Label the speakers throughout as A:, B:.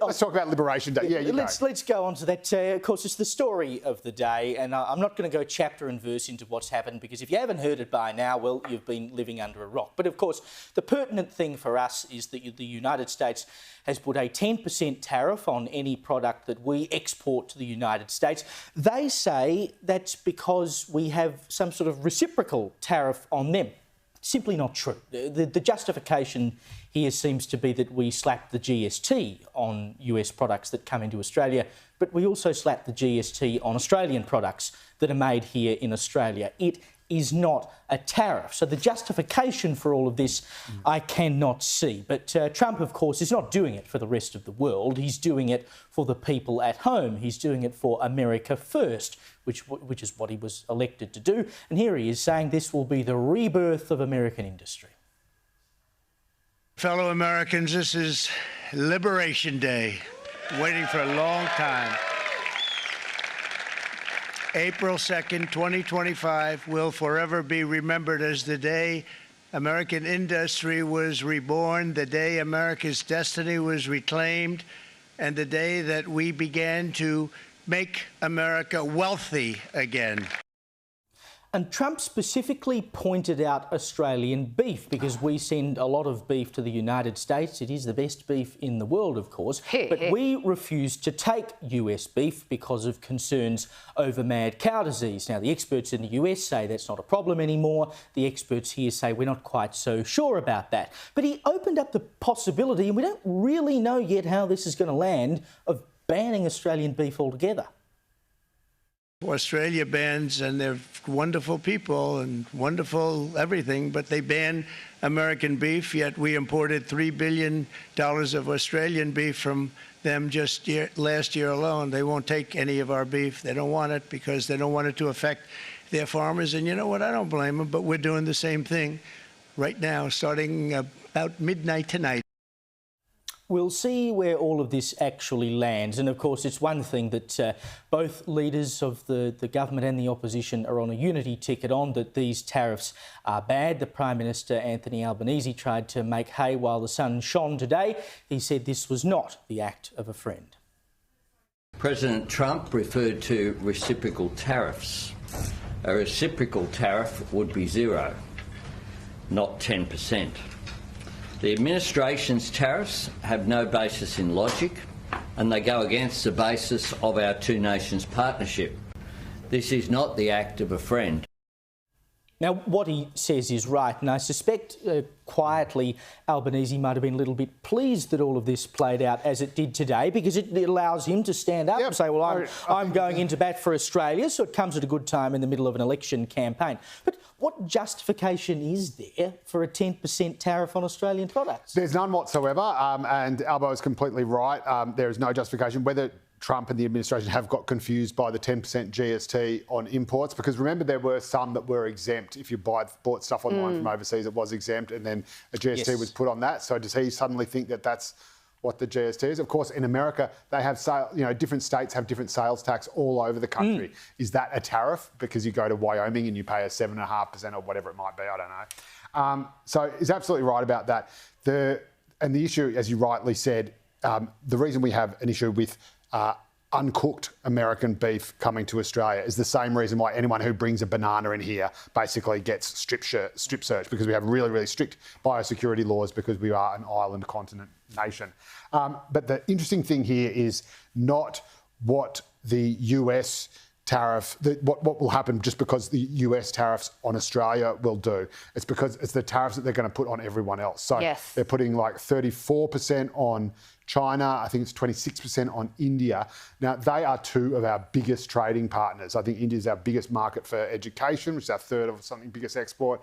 A: Let's talk about Liberation Day. Yeah,
B: let's go on to that. Of course, it's the story of the day, and I'm not going to go chapter and verse into what's happened, because if you haven't heard it by now, well, you've been living under a rock. But of course, the pertinent thing for us is that the United States has put a 10% tariff on any product that we export to the United States. They say that's because we have some sort of reciprocal tariff on them. Simply not true. The justification here seems to be that we slap the GST on US products that come into Australia, but we also slap the GST on Australian products that are made here in Australia. It is not a tariff. So the justification for all of this, I cannot see. But Trump, of course, is not doing it for the rest of the world. He's doing it for the people at home. He's doing it for America first, which is what he was elected to do. And here he is saying this will be the rebirth of American industry.
C: Fellow Americans, this is Liberation Day, waiting for a long time. April 2nd, 2025 will forever be remembered as the day American industry was reborn, the day America's destiny was reclaimed, and the day that we began to make America wealthy again.
B: And Trump specifically pointed out Australian beef, because we send a lot of beef to the United States. It is the best beef in the world, of course. But we refuse to take US beef because of concerns over mad cow disease. Now, the experts in the US say that's not a problem anymore. The experts here say we're not quite so sure about that. But he opened up the possibility, and we don't really know yet how this is going to land, of banning Australian beef altogether.
C: Australia bans, and they're wonderful people and wonderful everything, but they ban American beef, yet we imported $3 billion of Australian beef from them just last year alone. They won't take any of our beef. They don't want it because they don't want it to affect their farmers. And you know what? I don't blame them, but we're doing the same thing right now, starting about midnight tonight.
B: We'll see where all of this actually lands. And of course, it's one thing that both leaders of the government and the opposition are on a unity ticket on, that these tariffs are bad. The Prime Minister, Anthony Albanese, tried to make hay while the sun shone today. He said this was not the act of a friend.
D: President Trump referred to reciprocal tariffs. A reciprocal tariff would be zero, not 10%. The administration's tariffs have no basis in logic, and they go against the basis of our two nations partnership. This is not the act of a friend.
B: Now, what he says is right, and I suspect quietly Albanese might have been a little bit pleased that all of this played out as it did today, because it allows him to stand up and say, well, I'm going into bat for Australia, so it comes at a good time in the middle of an election campaign. But what justification is there for a 10% tariff on Australian products?
A: There's none whatsoever, and Albo is completely right. There is no justification. Whether Trump and the administration have got confused by the 10% GST on imports, because remember there were some that were exempt. If you bought stuff online from overseas, it was exempt, and then a GST was put on that. So does he suddenly think that that's what the GST is? Of course, in America, they have different states have different sales tax all over the country. Is that a tariff? Because you go to Wyoming and you pay a 7.5% or whatever it might be, I don't know. So he's absolutely right about that. And the issue, as you rightly said, the reason we have an issue with uncooked American beef coming to Australia is the same reason why anyone who brings a banana in here basically gets strip search, because we have really, really strict biosecurity laws because we are an island continent nation. But the interesting thing here is not what the US tariff, what will happen just because the US tariffs on Australia will do. It's because it's the tariffs that they're going to put on everyone else. So they're putting like 34% on China, I think it's 26% on India. Now, they are two of our biggest trading partners. I think India is our biggest market for education, which is our third of something biggest export.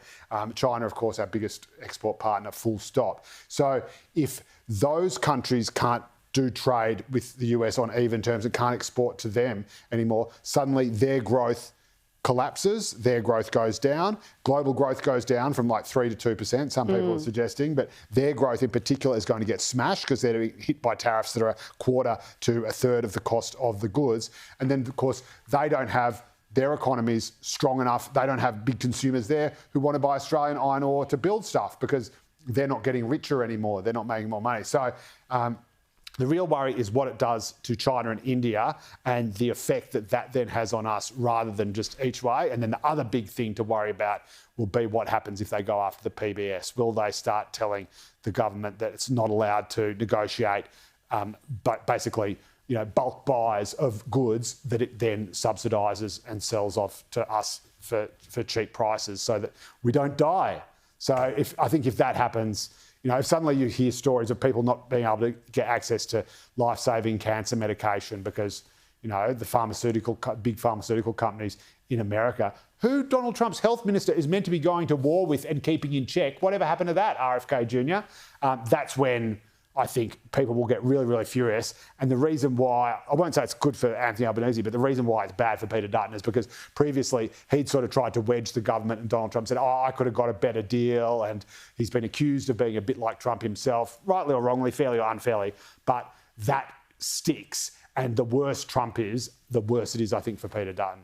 A: China, of course, our biggest export partner, full stop. So if those countries can't do trade with the US on even terms and can't export to them anymore, suddenly their growth collapses, their growth goes down. Global growth goes down from like 3 to 2%, some people are suggesting, but their growth in particular is going to get smashed because they're hit by tariffs that are a quarter to a third of the cost of the goods. And then, of course, they don't have their economies strong enough. They don't have big consumers there who want to buy Australian iron ore to build stuff because they're not getting richer anymore. They're not making more money. So The real worry is what it does to China and India and the effect that that then has on us rather than just each way. And then the other big thing to worry about will be what happens if they go after the PBS. Will they start telling the government that it's not allowed to negotiate, but basically, bulk buys of goods that it then subsidises and sells off to us for cheap prices so that we don't die. So I think if that happens, if suddenly you hear stories of people not being able to get access to life-saving cancer medication because, the big pharmaceutical companies in America, who Donald Trump's health minister is meant to be going to war with and keeping in check, whatever happened to that, RFK Jr., that's when I think people will get really, really furious. And the reason why, I won't say it's good for Anthony Albanese, but the reason why it's bad for Peter Dutton is because previously he'd sort of tried to wedge the government and Donald Trump said, I could have got a better deal. And he's been accused of being a bit like Trump himself, rightly or wrongly, fairly or unfairly. But that sticks. And the worse Trump is, the worse it is, I think, for Peter Dutton.